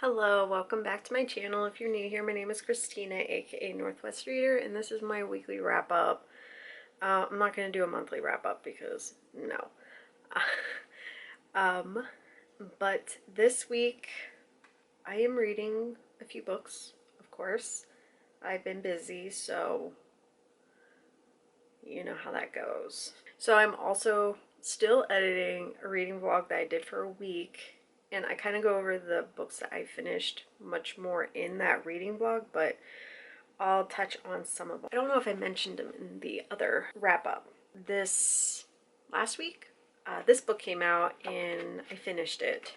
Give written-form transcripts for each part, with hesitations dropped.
Hello, welcome back to my channel. If you're new here, my name is Christina, aka Northwest Reader, and this is my weekly wrap up. I'm not going to do a monthly wrap up because no. um, but this week I am reading a few books, of course. I've been busy, so you know how that goes. So I'm also still editing a reading vlog that I did for a week. And I kind of go over the books that I finished much more in that reading vlog, but I'll touch on some of them. I don't know if I mentioned them in the other wrap up. This last week, this book came out and I finished it.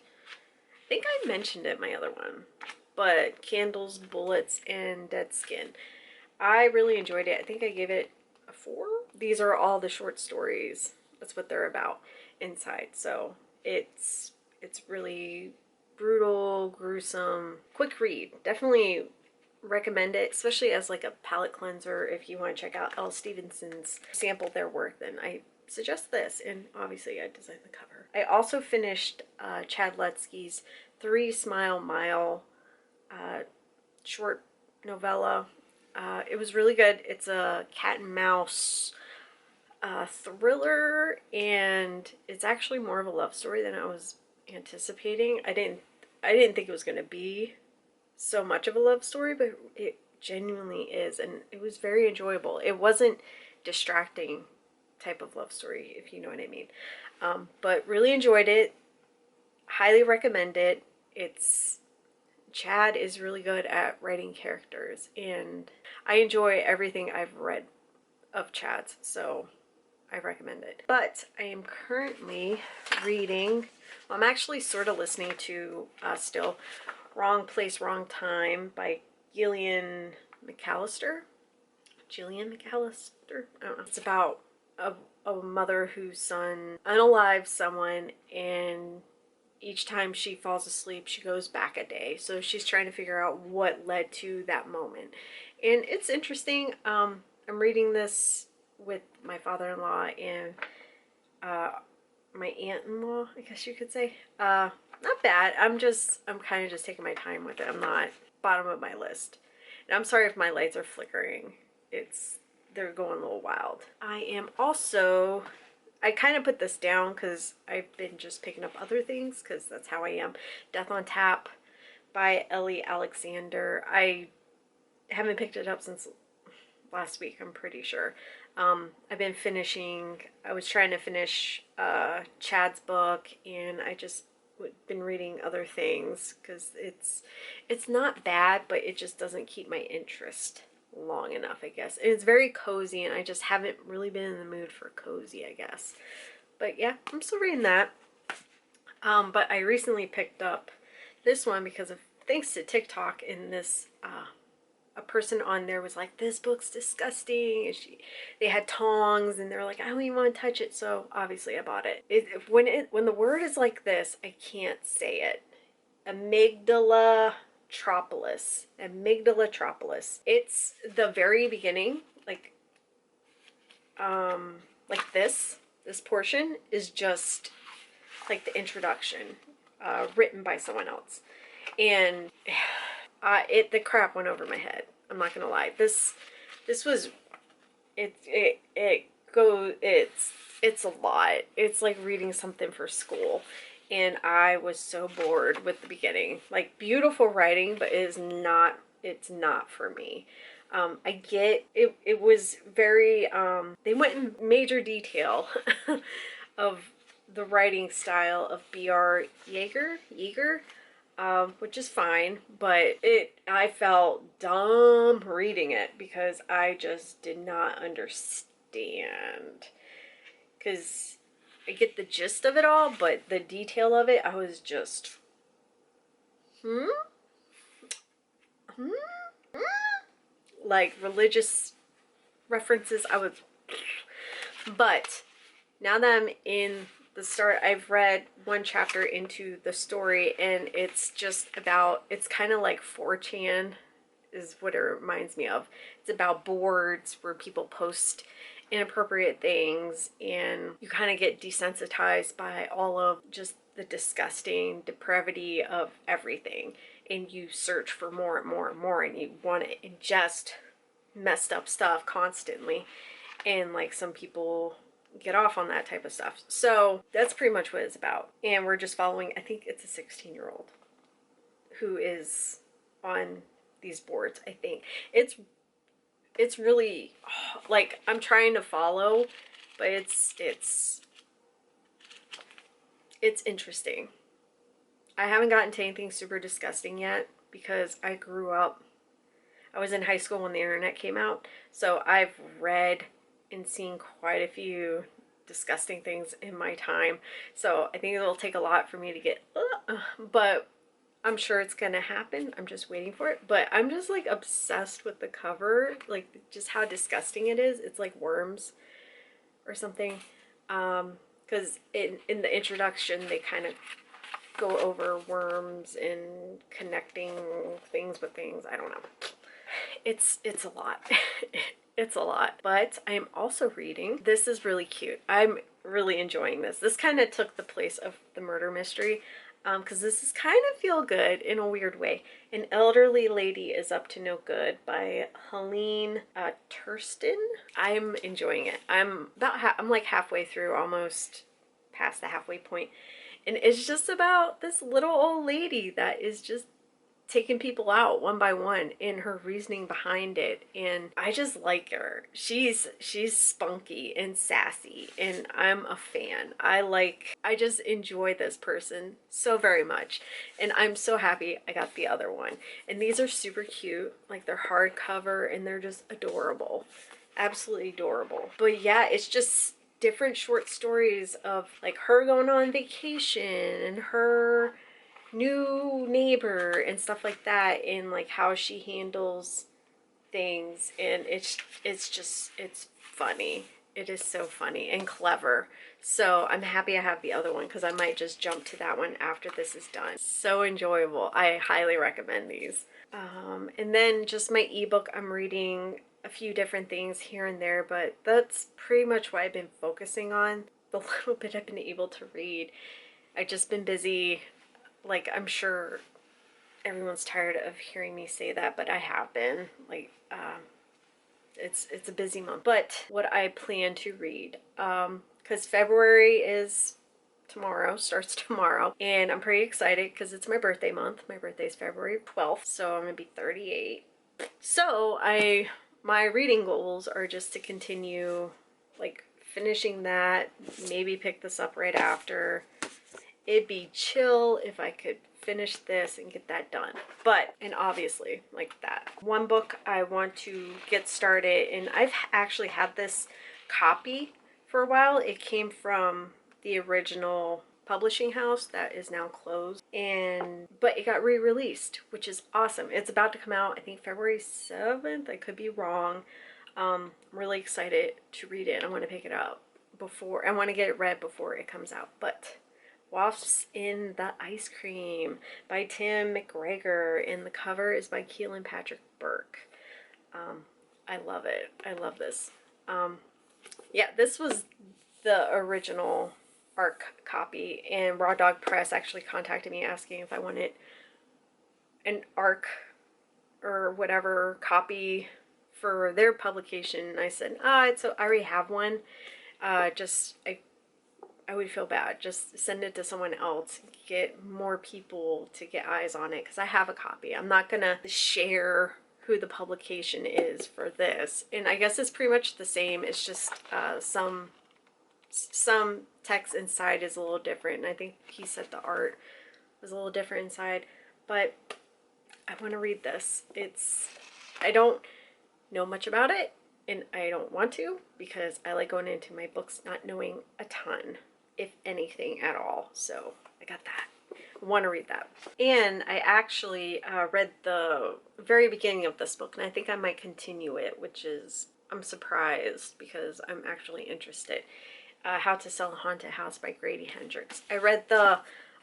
I think I mentioned it in my other one, but Candles, Bullets, and Dead Skin. I really enjoyed it. I think I gave it a 4. These are all the short stories. That's what they're about inside. So it's really brutal, gruesome, quick read. Definitely recommend it, especially as like a palate cleanser. If you want to check out Elle Stevenson's sample their work, then I suggest this. And obviously I designed the cover. I also finished Chad Lutzke's 3 Smile Mile short novella. It was really good. It's a cat and mouse thriller, and it's actually more of a love story than I was anticipating. I didn't think it was going to be so much of a love story, but it genuinely is, and it was very enjoyable. It wasn't distracting type of love story, if you know what I mean. But really enjoyed it. Highly recommend it. Chad is really good at writing characters, and I enjoy everything I've read of Chad's, so I recommend it. But I am currently reading, well, I'm actually sort of listening to still Wrong Place, Wrong Time by Gillian McAllister. Gillian McAllister? I don't know. It's about a mother whose son unalives someone, and each time she falls asleep, she goes back a day. So she's trying to figure out what led to that moment. And it's interesting. I'm reading this with my father-in-law and my aunt-in-law, I guess you could say. Not bad. I'm kind of just taking my time with it. I'm not bottom of my list. And I'm sorry if my lights are flickering. They're going a little wild. I kind of put this down because I've been just picking up other things because that's how I am. Death on Tap by Ellie Alexander. I haven't picked it up since last week, I'm pretty sure. I've been I was trying to finish Chad's book, and I just been reading other things because it's not bad, but it just doesn't keep my interest long enough, I guess. And it's very cozy, and I just haven't really been in the mood for cozy, I guess. But yeah, I'm still reading that. But I recently picked up this one because of thanks to TikTok, and this a person on there was like, this book's disgusting, and they had tongs, and they're like, I don't even want to touch it. So obviously I bought it. When the word is like this, I can't say it. Amygdalatropolis. It's the very beginning, like this portion is just like the introduction, written by someone else, and the crap went over my head. I'm not gonna lie. This was it's a lot. It's like reading something for school, and I was so bored with the beginning. Like, beautiful writing, but it's not for me. I get it. It was very they went in major detail of the writing style of B.R. Yeager, which is fine, but I felt dumb reading it because I just did not understand. Because I get the gist of it all, but the detail of it, I was just, like religious references, but now that I'm in the start, I've read one chapter into the story, and it's just about, it's kind of like 4chan is what it reminds me of. It's about boards where people post inappropriate things, and you kind of get desensitized by all of just the disgusting depravity of everything. and you search for more and more and more, and you want to ingest messed up stuff constantly. And like some people get off on that type of stuff. So that's pretty much what it's about. And we're just following, I think it's a 16-year-old who is on these boards. I think it's really like, I'm trying to follow, but it's interesting. I haven't gotten to anything super disgusting yet because I was in high school when the internet came out, so I've read and seen quite a few disgusting things in my time. So I think it'll take a lot for me to get, but I'm sure it's gonna happen. I'm just waiting for it. But I'm just like obsessed with the cover, like just how disgusting it is. It's like worms or something. Because in the introduction, they kind of go over worms and connecting things with things. I don't know. It's a lot. It's a lot. But I am also reading. This is really cute. I'm really enjoying this. This kind of took the place of the murder mystery, because this is kind of feel good in a weird way. An Elderly Lady is Up to No Good by Helene Thurston. I'm enjoying it. I'm like halfway through, almost past the halfway point. And it's just about this little old lady that is just taking people out one by one, and her reasoning behind it. And I just like her. She's spunky and sassy, and I'm a fan. I just enjoy this person so very much, and I'm so happy I got the other one. And these are super cute. Like, they're hardcover and they're just adorable. Absolutely adorable. But yeah, it's just different short stories of like her going on vacation and her new neighbor and stuff like that, and like how she handles things. And it's funny. It is so funny and clever. So I'm happy I have the other one, because I might just jump to that one after this is done. So enjoyable. I highly recommend these. And then just my ebook, I'm reading a few different things here and there, but that's pretty much what I've been focusing on. The little bit I've been able to read. I've just been busy. Like, I'm sure everyone's tired of hearing me say that, but I have been. Like, it's a busy month. But what I plan to read, because February is tomorrow, starts tomorrow, and I'm pretty excited because it's my birthday month. My birthday is February 12th, so I'm gonna be 38. So my reading goals are just to continue, like, finishing that, maybe pick this up right after. It'd be chill if I could finish this and get that done. But, and obviously, like that. One book I want to get started, and I've actually had this copy for a while. It came from the original publishing house that is now closed, but it got re-released, which is awesome. It's about to come out, I think February 7th. I could be wrong. I'm really excited to read it. I want to pick it up I want to get it read before it comes out. But Wasps in the Ice Cream by Tim McGregor, and the cover is by Keelan Patrick Burke. I love it. I love this. Yeah, this was the original ARC copy, and Raw Dog Press actually contacted me asking if I wanted an ARC or whatever copy for their publication. And I said, I already have one. I would feel bad. Just send it to someone else. Get more people to get eyes on it, because I have a copy. I'm not gonna share who the publication is for this. And I guess it's pretty much the same. It's just some text inside is a little different. And I think he said the art was a little different inside. But I want to read this. I don't know much about it, and I don't want to, because I like going into my books not knowing a ton, if anything at all. So I got that. I want to read that. And I actually read the very beginning of this book, and I think I might continue it, which is, I'm surprised because I'm actually interested. How to Sell a Haunted House by Grady Hendrix. I read the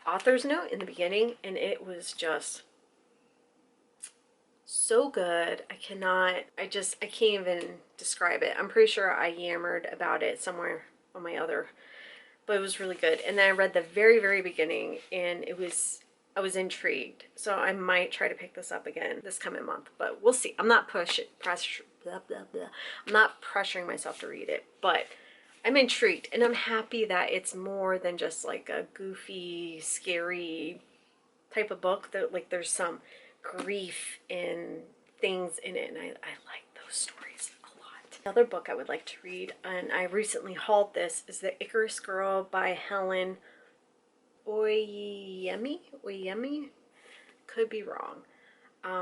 author's note in the beginning, and it was just so good. I can't even describe it. I'm pretty sure I yammered about it somewhere on my other, but it was really good. And then I read the very, very beginning, and it was I was intrigued. So I might try to pick this up again this coming month, but we'll see. I'm not I'm not pressuring myself to read it, but I'm intrigued, and I'm happy that it's more than just like a goofy, scary type of book. That like there's some grief and things in it, and I like those stories a lot. Another book I would like to read, and I recently hauled this, is The Icarus Girl by Helen Oyemi. Could be wrong.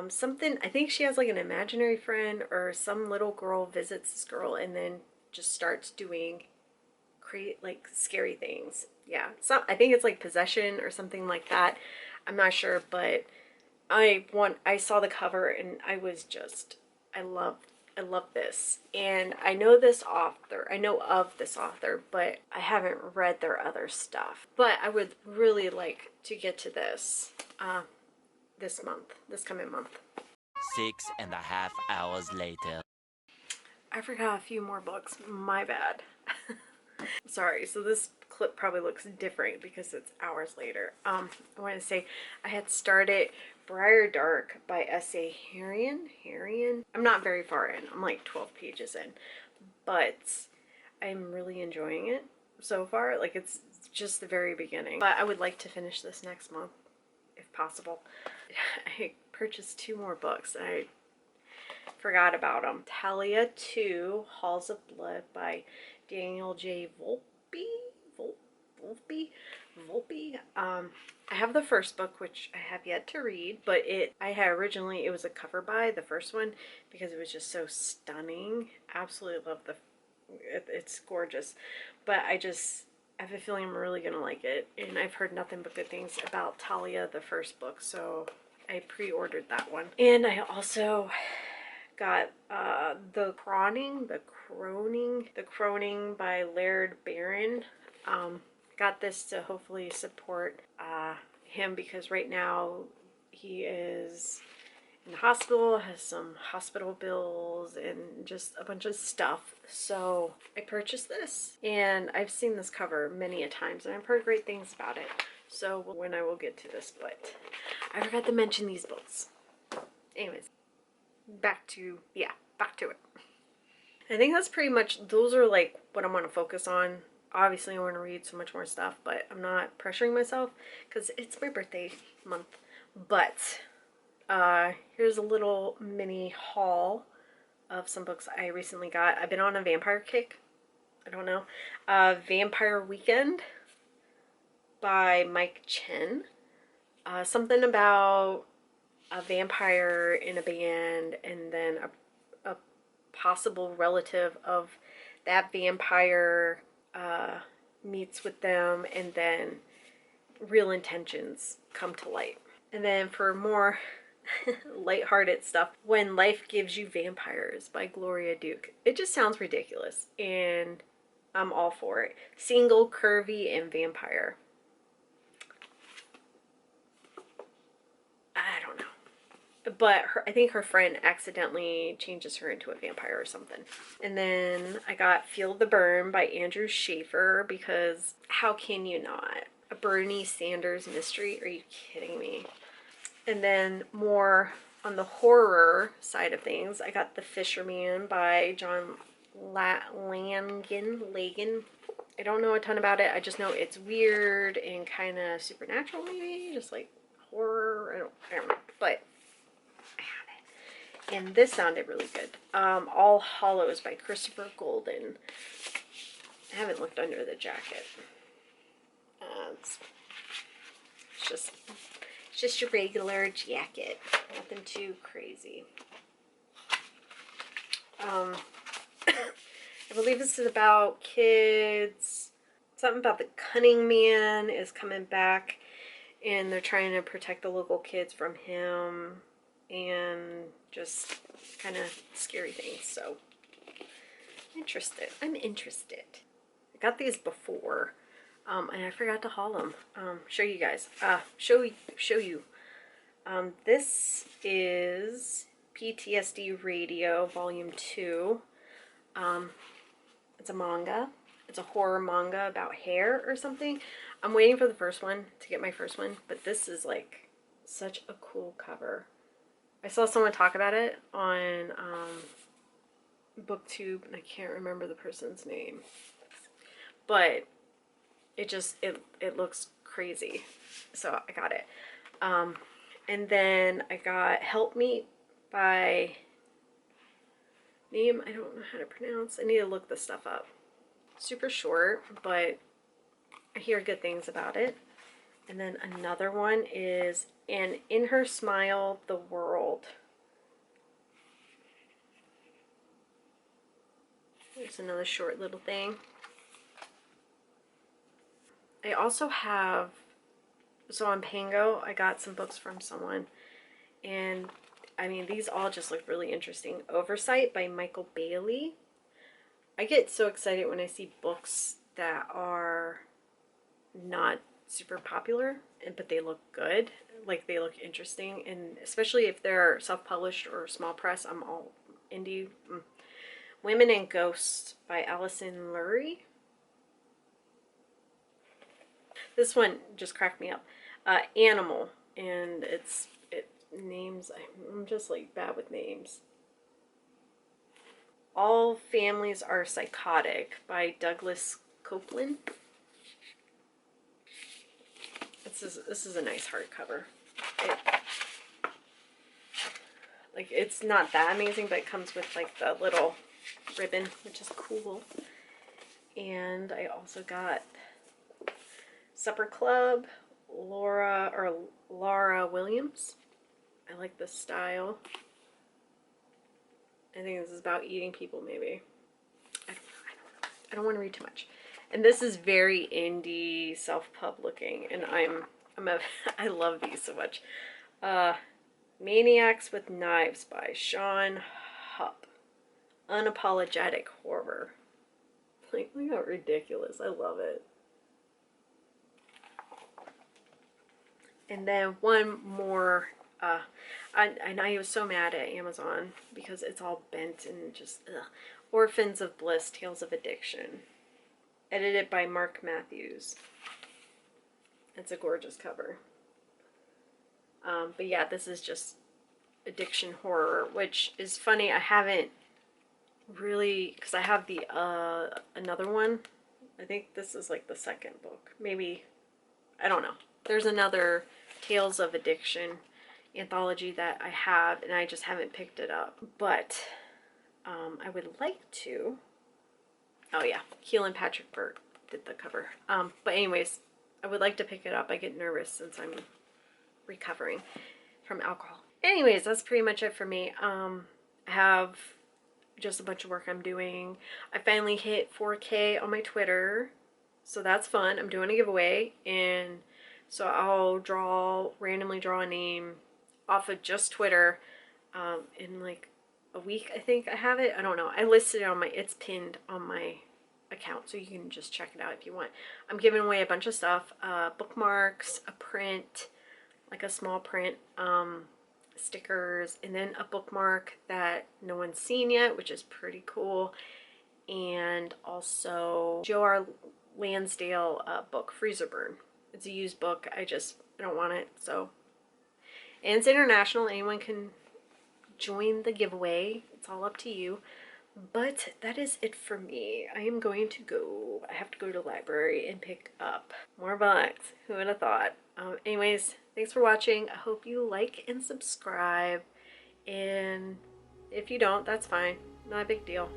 Something, I think she has like an imaginary friend, or some little girl visits this girl and then just starts doing like scary things. Yeah, so I think it's like possession or something like that. I'm not sure, but I saw the cover and I was just, I love this. And I know this author, I know of this author, but I haven't read their other stuff. But I would really like to get to this this month, this coming month. 6.5 hours later. I forgot a few more books. My bad. Sorry, so this clip probably looks different because it's hours later. I want to say I had started Briar Dark by S.A. Harrian. I'm not very far in. I'm like 12 pages in. But I'm really enjoying it so far. Like, it's just the very beginning. But I would like to finish this next month, if possible. I purchased 2 more books. I forgot about them. Talia 2, Halls of Blood by Daniel J. Volpe. I have the first book, which I have yet to read, but I had originally, it was a cover by the first one because it was just so stunning. Absolutely love it's gorgeous. But I have a feeling I'm really gonna like it, and I've heard nothing but good things about Talia, the first book, so I pre-ordered that one. And I also got the Croning by Laird Barron. Got this to hopefully support him, because right now he is in the hospital, has some hospital bills and just a bunch of stuff. So I purchased this, and I've seen this cover many a times, and I've heard great things about it. So when I will get to this, but I forgot to mention these books. Anyways, back to it. I think that's pretty much, those are like what I'm going to focus on. Obviously I want to read so much more stuff, but I'm not pressuring myself because it's my birthday month. But here's a little mini haul of some books I recently got. I've been on a vampire kick. I don't know. Vampire Weekend by Mike Chen. Something about a vampire in a band, and then a possible relative of that vampire meets with them, and then real intentions come to light. And then for more lighthearted stuff, When Life Gives You Vampires by Gloria Duke. It just sounds ridiculous, and I'm all for it. Single, Curvy, and Vampire. I don't know. But I think her friend accidentally changes her into a vampire or something. And then I got Feel the Burn by Andrew Schaefer, because how can you not? A Bernie Sanders mystery? Are you kidding me? And then more on the horror side of things, I got The Fisherman by John Lagan. I don't know a ton about it. I just know it's weird and kind of supernatural, maybe, just like horror. I don't know, but I had it, and this sounded really good. All Hollows by Christopher Golden. I haven't looked under the jacket. It's just your regular jacket, nothing too crazy. I believe this is about kids. Something about the Cunning Man is coming back, and they're trying to protect the local kids from him, and just kind of scary things. So I'm interested. I got these before, and I forgot to haul them. Show you guys. Show you. This is PTSD Radio Volume 2. It's a manga, It's a horror manga about hair or something. I'm waiting for the first one to get my first one, but this is like such a cool cover. I saw someone talk about it on booktube, and I can't remember the person's name, but it looks crazy, so I got it. And then I got Help Me by name I don't know how to pronounce. I need to look this stuff up. Super short, but I hear good things about it. And then another one is And In Her Smile, the World. There's another short little thing. I also have, so on Pango, I got some books from someone, and I mean, these all just look really interesting. Oversight by Michael Bailey. I get so excited when I see books that are not super popular, but they look good. Like, they look interesting, and especially if they're self-published or small press, I'm all indie. Women and Ghosts by Allison Lurie. This one just cracked me up. Animal, and it names, I'm just like bad with names. All Families Are Psychotic by Douglas Copeland. This is a nice hardcover. It's not that amazing, but it comes with like the little ribbon, which is cool. And I also got Supper Club, Laura Williams. I like this style. I think this is about eating people, maybe. I don't want to read too much. And this is very indie, self-pub looking, and I love these so much. Maniacs with Knives by Sean Hupp. Unapologetic horror. Like, look how ridiculous. I love it. And then one more. I was so mad at Amazon because it's all bent and just ugh. Orphans of Bliss, Tales of Addiction. Edited by Mark Matthews. It's a gorgeous cover. But yeah, this is just addiction horror, which is funny. I haven't really, because I have the another one. I think this is like the second book. Maybe, I don't know. There's another Tales of Addiction anthology that I have, and I just haven't picked it up. But I would like to. Oh yeah, Keelan Patrick Burt did the cover. But anyways, I would like to pick it up. I get nervous since I'm recovering from alcohol. Anyways, that's pretty much it for me. I have just a bunch of work I'm doing. I finally hit 4K on my Twitter, so that's fun. I'm doing a giveaway, and so I'll randomly draw a name off of just Twitter in like a week, I think I have it. I don't know. I listed it on it's pinned on my account, so you can just check it out if you want. I'm giving away a bunch of stuff, bookmarks, a print, like a small print, stickers, and then a bookmark that no one's seen yet, which is pretty cool, and also Joe R. Lansdale book, Freezer Burn. It's a used book. I don't want it, so. And it's international. Anyone can join the giveaway. It's all up to you. But that is it for me. I am going to go. I have to go to the library and pick up more books. Who would have thought? Anyways, thanks for watching. I hope you like and subscribe. And if you don't, that's fine. Not a big deal.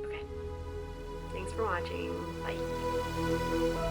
Okay. Thanks for watching. Bye.